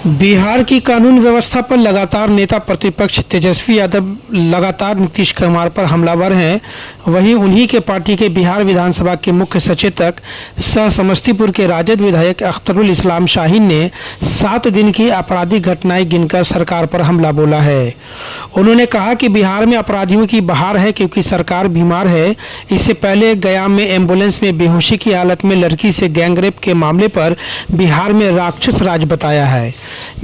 बिहार की कानून व्यवस्था पर लगातार नेता प्रतिपक्ष तेजस्वी यादव लगातार नीतीश कुमार पर हमलावर हैं। वहीं उन्हीं के पार्टी के बिहार विधानसभा के मुख्य सचेतक सह समस्तीपुर के राजद विधायक अख्तरुल इस्लाम शाहीन ने 7 दिन की आपराधिक घटनाएं गिनकर सरकार पर हमला बोला है। उन्होंने कहा कि बिहार में अपराधियों की बहार है क्योंकि सरकार बीमार है। इससे पहले गया में एम्बुलेंस में बेहोशी की हालत में लड़की से गैंगरेप के मामले पर बिहार में राक्षस राज बताया है।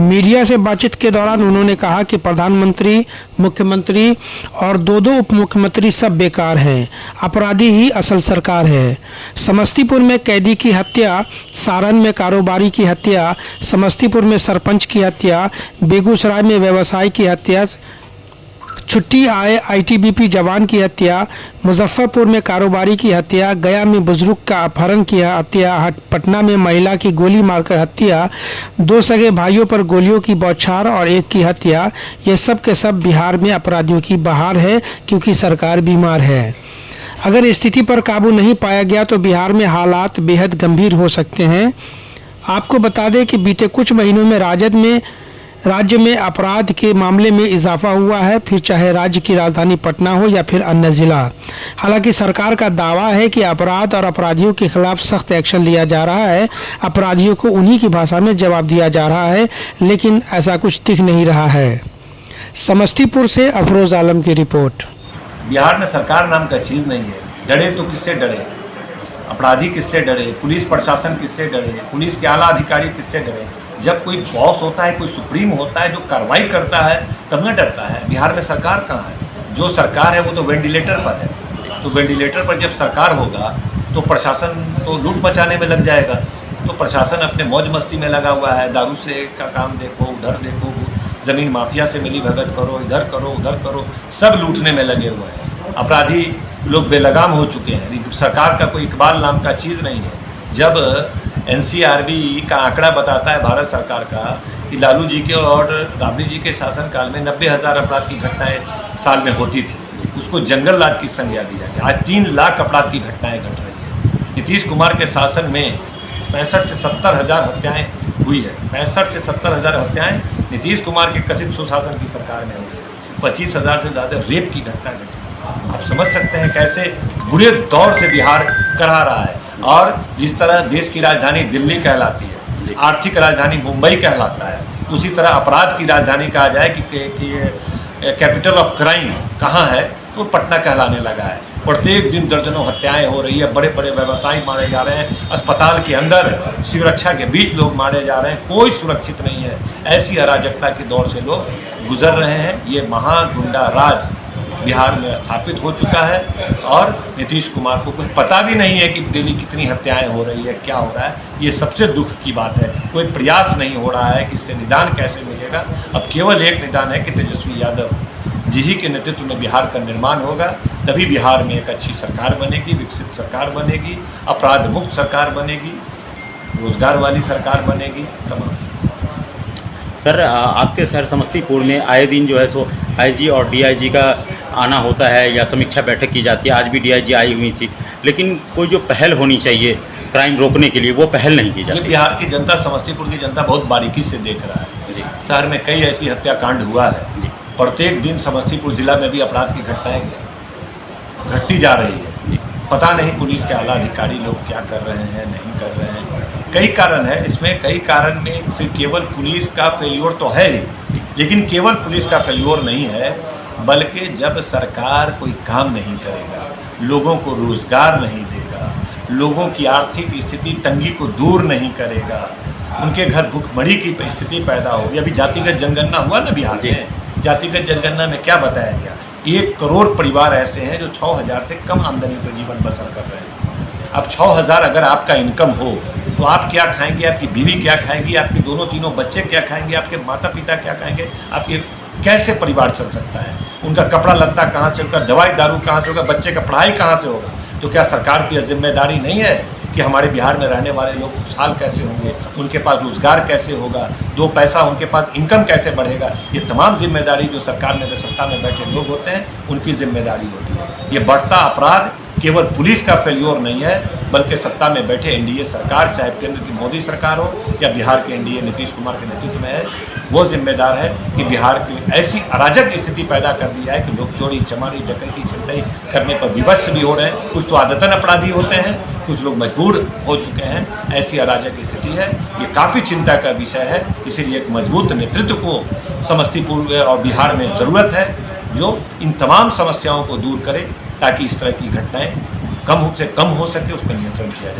मीडिया से बातचीत के दौरान उन्होंने कहा कि प्रधानमंत्री, मुख्यमंत्री और दो उप मुख्यमंत्री सब बेकार हैं, अपराधी ही असल सरकार है। समस्तीपुर में कैदी की हत्या, सारण में कारोबारी की हत्या, समस्तीपुर में सरपंच की हत्या, बेगूसराय में व्यवसायी की हत्या, छुट्टी आए आईटीबीपी जवान की हत्या, मुजफ्फरपुर में कारोबारी की हत्या, गया में बुजुर्ग का अपहरण की हत्या, पटना में महिला की गोली मारकर हत्या, 2 सगे भाइयों पर गोलियों की बौछार और एक की हत्या, ये सब के सब बिहार में अपराधियों की बहार है क्योंकि सरकार बीमार है। अगर स्थिति पर काबू नहीं पाया गया तो बिहार में हालात बेहद गंभीर हो सकते हैं। आपको बता दें कि बीते कुछ महीनों में राज्य में अपराध के मामले में इजाफा हुआ है, फिर चाहे राज्य की राजधानी पटना हो या फिर अन्य जिला। हालांकि सरकार का दावा है कि अपराध और अपराधियों के खिलाफ सख्त एक्शन लिया जा रहा है, अपराधियों को उन्हीं की भाषा में जवाब दिया जा रहा है, लेकिन ऐसा कुछ दिख नहीं रहा है। समस्तीपुर से अफरोज आलम की रिपोर्ट। बिहार में सरकार नाम का चीज़ नहीं है। डरे तो किससे डरे? अपराधी किससे डरे? पुलिस प्रशासन किससे डरे? पुलिस के आला अधिकारी किससे डरे? जब कोई बॉस होता है, कोई सुप्रीम होता है जो कार्रवाई करता है तब न डरता है। बिहार में सरकार कहाँ है? जो सरकार है वो तो वेंटिलेटर पर है। तो वेंटिलेटर पर जब सरकार होगा तो प्रशासन तो लूट मचाने में लग जाएगा। तो प्रशासन अपने मौज मस्ती में लगा हुआ है। दारू से का काम देखो, उधर देखो, ज़मीन माफिया से मिली भगत करो, इधर करो, उधर करो, सब लूटने में लगे हुए हैं। अपराधी लोग बेलगाम हो चुके हैं। सरकार का कोई इकबाल नाम का चीज़ नहीं है। जब एनसीआरबी का आंकड़ा बताता है भारत सरकार का कि लालू जी के और राबड़ी जी के शासनकाल में 90,000 अपराध की घटनाएं साल में होती थी, उसको जंगल राज की संज्ञा दिया गया। आज 3 लाख अपराध की घटनाएं घट रही है। नीतीश कुमार के शासन में 65 से 70 हज़ार हत्याएँ हुई है। 65 से 70 हज़ार हत्याएँ नीतीश कुमार के कथित सुशासन की सरकार में हुई है। 25,000 से ज़्यादा रेप की घटना घटी। आप समझ सकते हैं कैसे बुरे दौर से बिहार करा रहा है। और जिस तरह देश की राजधानी दिल्ली कहलाती है, आर्थिक राजधानी मुंबई कहलाता है, उसी तरह अपराध की राजधानी कहा जाए कि कैपिटल ऑफ क्राइम कहाँ है तो पटना कहलाने लगा है। प्रत्येक दिन दर्जनों हत्याएं हो रही है। बड़े बड़े व्यवसायी मारे जा रहे हैं। अस्पताल के अंदर सुरक्षा के बीच लोग मारे जा रहे हैं। कोई सुरक्षित नहीं है। ऐसी अराजकता के दौर से लोग गुजर रहे हैं। ये महागुंडा राज बिहार में स्थापित हो चुका है और नीतीश कुमार को कुछ पता भी नहीं है कि दिल्ली कितनी हत्याएं हो रही है, क्या हो रहा है। ये सबसे दुख की बात है। कोई प्रयास नहीं हो रहा है कि इससे निदान कैसे मिलेगा। अब केवल एक निदान है कि तेजस्वी यादव जी ही के नेतृत्व में बिहार का निर्माण होगा, तभी बिहार में एक अच्छी सरकार बनेगी, विकसित सरकार बनेगी, अपराध मुक्त सरकार बनेगी, रोजगार वाली सरकार बनेगी। तमाम सर, आपके शहर समस्तीपुर में आए दिन जो है सो आईजी और डीआईजी का आना होता है या समीक्षा बैठक की जाती है। आज भी डीआईजी आई हुई थी, लेकिन कोई जो पहल होनी चाहिए क्राइम रोकने के लिए वो पहल नहीं की जाती। बिहार की जनता, समस्तीपुर की जनता बहुत बारीकी से देख रहा है। जी, शहर में कई ऐसी हत्याकांड हुआ है। जी, प्रत्येक दिन समस्तीपुर जिला में भी अपराध की घटनाएं घटती जा रही है। पता नहीं पुलिस के आला अधिकारी लोग क्या कर रहे हैं, नहीं कर रहे हैं। कई कारण है इसमें। कई कारण में सिर्फ केवल पुलिस का फेल्योर तो है ही, लेकिन केवल पुलिस का फेल्योर नहीं है, बल्कि जब सरकार कोई काम नहीं करेगा, लोगों को रोजगार नहीं देगा, लोगों की आर्थिक स्थिति तंगी को दूर नहीं करेगा, उनके घर भूखमरी की स्थिति पैदा होगी। अभी जातिगत जनगणना हुआ ना बिहार में। जातिगत जनगणना में क्या बताया गया? 1 करोड़ परिवार ऐसे हैं जो 6,000 से कम आमदनी पर जीवन बसर कर रहे हैं। अब 6,000 अगर आपका इनकम हो तो आप क्या खाएंगे, आपकी बीवी क्या खाएगी, आपके दोनों तीनों बच्चे क्या खाएंगे, आपके माता पिता क्या खाएंगे, आपके कैसे परिवार चल सकता है? उनका कपड़ा लत्ता कहाँ से होगा, दवाई दारू कहाँ से होगा, बच्चे का पढ़ाई कहाँ से होगा? तो क्या सरकार की जिम्मेदारी नहीं है कि हमारे बिहार में रहने वाले लोग खुशहाल कैसे होंगे, उनके पास रोजगार कैसे होगा, 2 पैसा उनके पास इनकम कैसे बढ़ेगा? ये तमाम जिम्मेदारी जो सरकार में सत्ता में बैठे लोग होते हैं उनकी जिम्मेदारी होती है। ये बढ़ता अपराध केवल पुलिस का फेल्योर नहीं है, बल्कि सत्ता में बैठे एनडीए सरकार, चाहे केंद्र की मोदी सरकार हो या बिहार के एनडीए नीतीश कुमार के नेतृत्व में है, वो जिम्मेदार है कि बिहार की ऐसी अराजक स्थिति पैदा कर दी है कि लोग चोरी चमारी डकैती छिनतई करने पर विवश भी हो रहे हैं। कुछ तो आदतन अपराधी होते हैं, कुछ लोग मजबूर हो चुके हैं। ऐसी अराजक स्थिति है, ये काफ़ी चिंता का विषय है। इसीलिए एक मजबूत नेतृत्व को समस्तीपुर और बिहार में ज़रूरत है, जो इन तमाम समस्याओं को दूर करे ताकि इस तरह की घटनाएं कम से कम हो सके, उस पर नियंत्रण किया जाए।